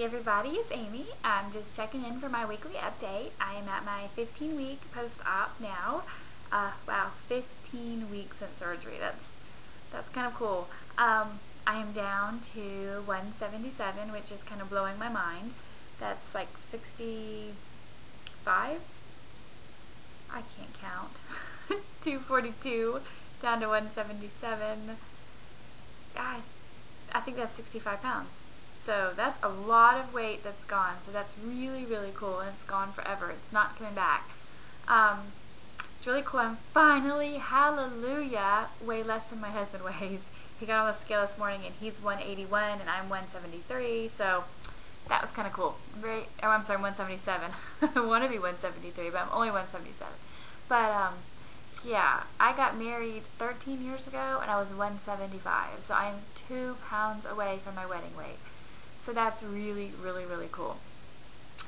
everybody, it's Amy. I'm just checking in for my weekly update. I am at my 15-week post-op now. Wow, 15 weeks since surgery. That's kind of cool. I am down to 177, which is kind of blowing my mind. That's like 65? I can't count. 242 down to 177. I think that's 65 pounds. So that's a lot of weight that's gone. So that's really, really cool, and it's gone forever. It's not coming back. It's really cool. I'm finally, hallelujah, way less than my husband weighs. He got on the scale this morning, and he's 181, and I'm 173. So that was kind of cool. I'm sorry, 177. I want to be 173, but I'm only 177. But yeah, I got married 13 years ago, and I was 175. So I'm 2 pounds away from my wedding weight. So that's really, really, really cool.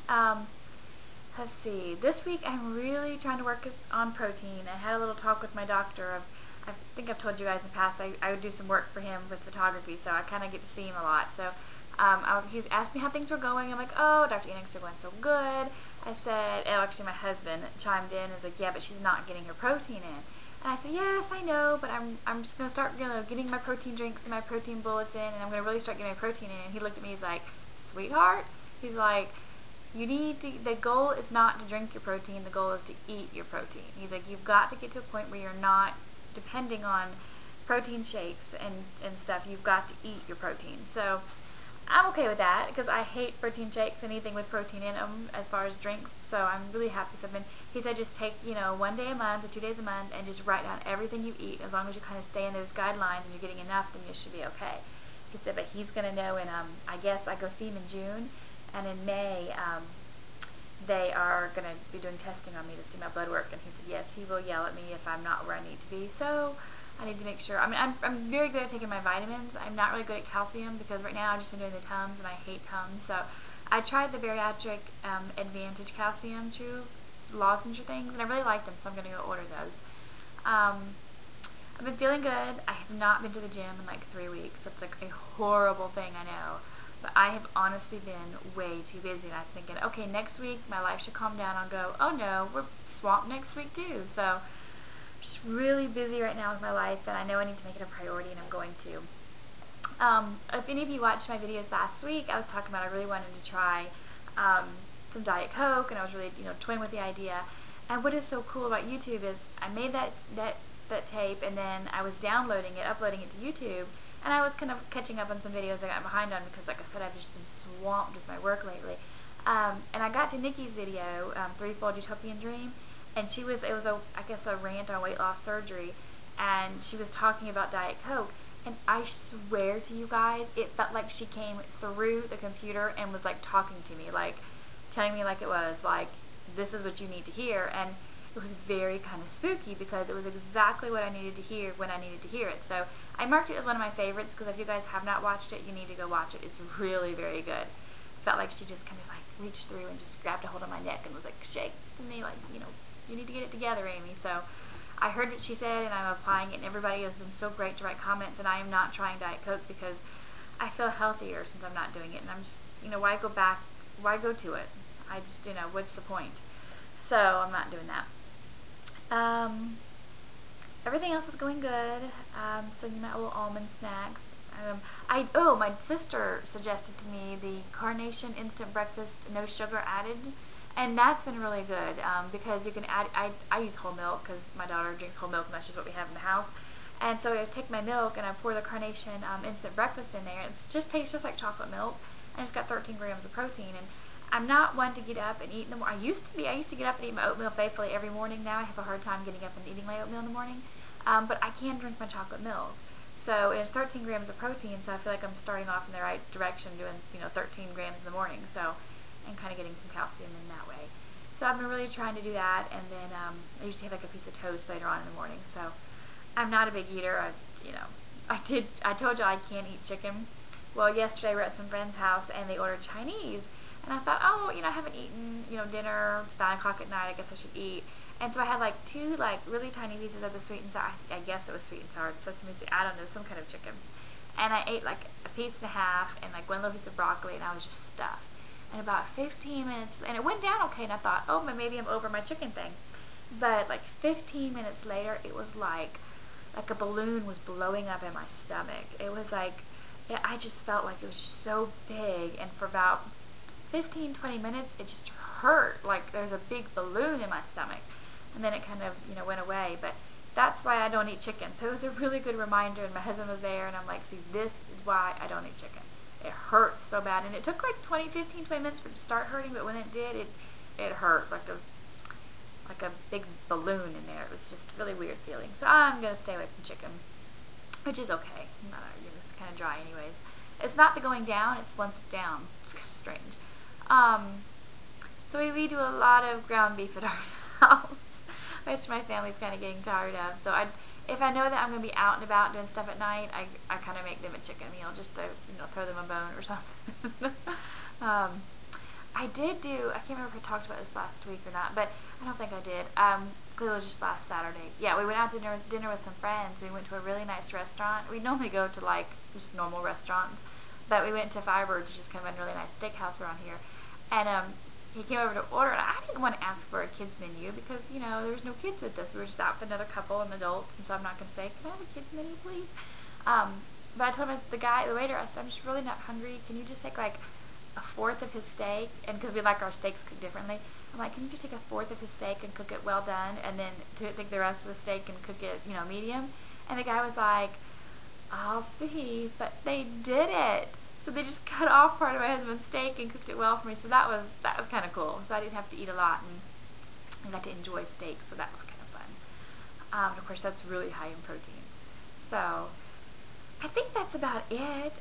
Let's see. This week I'm really trying to work on protein. I had a little talk with my doctor. I think I've told you guys in the past I would do some work for him with photography, so I kind of get to see him a lot. So he asked me how things were going. I'm like, oh, Dr. Enoch's are going so good. I said, oh, actually my husband chimed in and was like, yeah, but she's not getting her protein in. And I said, yes, I know, but I'm just going to start getting my protein drinks and my protein bullets in, and I'm going to really start getting my protein in. And he looked at me, he's like, sweetheart, he's like, the goal is not to drink your protein, the goal is to eat your protein. He's like, you've got to get to a point where you're not depending on protein shakes and stuff. You've got to eat your protein. So I'm okay with that, because I hate protein shakes, anything with protein in them as far as drinks. So I'm really happy. So he said just take 1 day a month or 2 days a month and just write down everything you eat. As long as you kind of stay in those guidelines and you're getting enough, then you should be okay. He said, but he's going to know, and I guess I go see him in June, and in May they are going to be doing testing on me to see my blood work. And he said, yes, he will yell at me if I'm not where I need to be. So I need to make sure. I mean, I'm very good at taking my vitamins. I'm not really good at calcium, because right now I've just been doing the Tums, and I hate Tums. So I tried the Bariatric Advantage Calcium Chew lozenge things, and I really liked them, so I'm going to go order those. I've been feeling good. I have not been to the gym in like 3 weeks. That's like a horrible thing, I know. But I have honestly been way too busy, and I'm thinking, okay, next week my life should calm down. I'll go, oh no, we're swamped next week too. So I'm just really busy right now with my life, and I know I need to make it a priority, and I'm going to. If any of you watched my videos last week, I was talking about I really wanted to try some Diet Coke, and I was really toying with the idea. And what is so cool about YouTube is I made that tape, and then I was downloading it, uploading it to YouTube, and I was kind of catching up on some videos I got behind on, because like I said, I've just been swamped with my work lately. And I got to Nikki's video, Threefold Utopian Dream, and it was I guess a rant on weight loss surgery, and she was talking about Diet Coke. And I swear to you guys, it felt like she came through the computer and was like talking to me, like telling me like it was, like, this is what you need to hear. And it was very kind of spooky, because it was exactly what I needed to hear when I needed to hear it. So I marked it as one of my favorites, because if you guys have not watched it, you need to go watch it. It's really very good. It felt like she just kind of like reached through and just grabbed a hold of my neck and was like shaking me, like, you need to get it together, Amy. So I heard what she said, and I'm applying it, and everybody has been so great to write comments, and I am not trying Diet Coke because I feel healthier since I'm not doing it, and I'm just, why go back, why go to it? I just, what's the point? So I'm not doing that. Everything else is going good. Sending my little almond snacks. My sister suggested to me the Carnation Instant Breakfast, no sugar added. And that's been really good, because you can add, I use whole milk, because my daughter drinks whole milk, and that's just what we have in the house. And so I take my milk, and I pour the Carnation Instant Breakfast in there. It just tastes just like chocolate milk, and it's got 13 grams of protein. And I'm not one to get up and eat in the morning. I used to get up and eat my oatmeal faithfully every morning. Now I have a hard time getting up and eating my oatmeal in the morning. But I can drink my chocolate milk. So it's 13 grams of protein, so I feel like I'm starting off in the right direction, doing 13 grams in the morning. So, and kind of getting some calcium in that way. So I've been really trying to do that, and then I usually have like a piece of toast later on in the morning. So I'm not a big eater. I told you I can't eat chicken. Well, yesterday we were at some friend's house, and they ordered Chinese, and I thought, oh, I haven't eaten, dinner. It's 9 o'clock at night. I guess I should eat. And so I had like 2 like really tiny pieces of the sweet and sour. I guess it was sweet and sour sesame seed. I don't know, some kind of chicken. And I ate like a piece and a half and like one little piece of broccoli, and I was just stuffed. And about 15 minutes, and it went down okay, and I thought, oh, maybe I'm over my chicken thing. But like 15 minutes later, it was like a balloon was blowing up in my stomach. It was like, I just felt like it was just so big, and for about 15-20 minutes, it just hurt like there's a big balloon in my stomach. And then it kind of, went away. But that's why I don't eat chicken. So it was a really good reminder, and my husband was there, and I'm like, see, this is why I don't eat chicken. It hurts so bad, and it took like 20 minutes for it to start hurting, but when it did, it hurt like a big balloon in there. It was just really weird feeling. So I'm gonna stay away from chicken, which is okay. It's kind of dry anyways. It's not the going down; it's once it's down. It's kind of strange. So we do a lot of ground beef at our house, which my family's kind of getting tired of. So if I know that I'm going to be out and about doing stuff at night, I kind of make them a chicken meal just to, throw them a bone or something. I can't remember if I talked about this last week or not, but I don't think I did, because it was just last Saturday. Yeah, we went out to dinner with some friends. We went to a really nice restaurant. We normally go to like just normal restaurants, but we went to Firebird, which is kind of a really nice steakhouse around here. And he came over to order, and I didn't want to ask for a kids menu because, there was no kids with us. We were just out with another couple and adults, and so I'm not going to say, can I have a kids menu, please? But I told him, the waiter, I said, I'm just really not hungry. Can you just take like a fourth of his steak? And because we like our steaks cooked differently, I'm like, can you just take a fourth of his steak and cook it well done, and then take the rest of the steak and cook it, medium? And the guy was like, I'll see, but they did it. So they just cut off part of my husband's steak and cooked it well for me. So that was kind of cool. So I didn't have to eat a lot, and I got to enjoy steak. So that was kind of fun. And of course, that's really high in protein. So I think that's about it.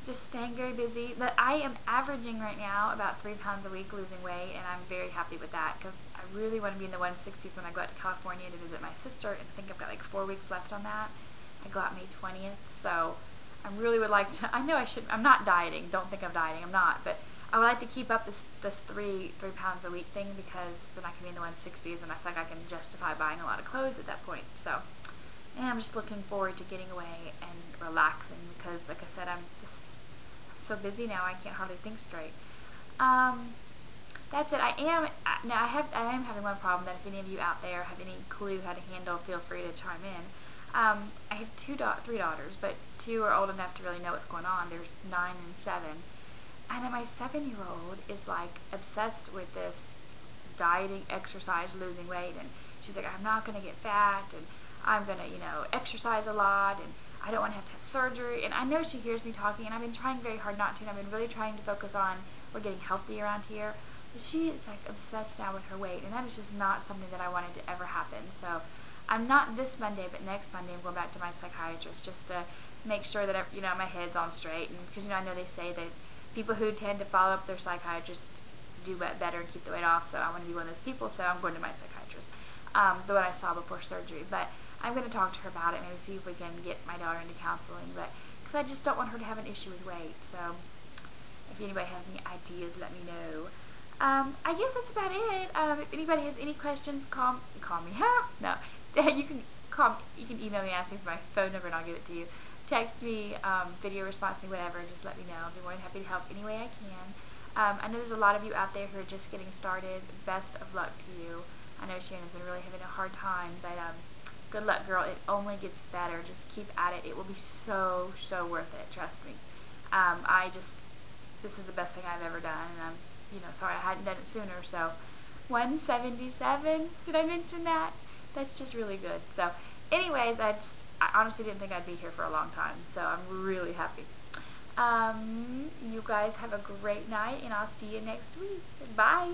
Just staying very busy. But I am averaging right now about 3 pounds a week losing weight, and I'm very happy with that because I really want to be in the 160s when I go out to California to visit my sister, and I think I've got like 4 weeks left on that. I go out May 20th, so I really would like to. I know I should. I'm not dieting. Don't think I'm dieting. I'm not. But I would like to keep up this 3 pounds a week thing, because then I can be in the 160s, and I feel like I can justify buying a lot of clothes at that point. So, and I'm just looking forward to getting away and relaxing because, like I said, I'm so busy now. I can't hardly think straight. That's it. I am having one problem that if any of you out there have any clue how to handle, feel free to chime in. I have 3 daughters, but 2 are old enough to really know what's going on. There's 9 and 7. And then my 7-year-old is like obsessed with this dieting, exercise, losing weight, and she's like, I'm not going to get fat, and I'm going to, exercise a lot, and I don't want to have surgery. And I know she hears me talking, and I've been trying very hard not to, and I've been really trying to focus on we're getting healthy around here. But she is like obsessed now with her weight, and that is just not something that I wanted to ever happen. So I'm not this Monday, but next Monday I'm going back to my psychiatrist just to make sure that my head's on straight, and because I know they say that people who tend to follow up their psychiatrist do better and keep the weight off. So I want to be one of those people. So I'm going to my psychiatrist, the one I saw before surgery. But I'm going to talk to her about it, maybe see if we can get my daughter into counseling. But because I just don't want her to have an issue with weight. So if anybody has any ideas, let me know. I guess that's about it. If anybody has any questions, call me. No, you can email me, ask me for my phone number, and I'll give it to you. Text me, video response me, whatever. Just let me know. I'll be more than happy to help any way I can. I know there's a lot of you out there who are just getting started. Best of luck to you. I know Shannon's been really having a hard time, but good luck, girl. It only gets better. Just keep at it. It will be so worth it. Trust me. This is the best thing I've ever done, and I'm sorry I hadn't done it sooner. So 177. Did I mention that? That's just really good. So anyways, I honestly didn't think I'd be here for a long time, so I'm really happy. You guys have a great night, and I'll see you next week. Bye.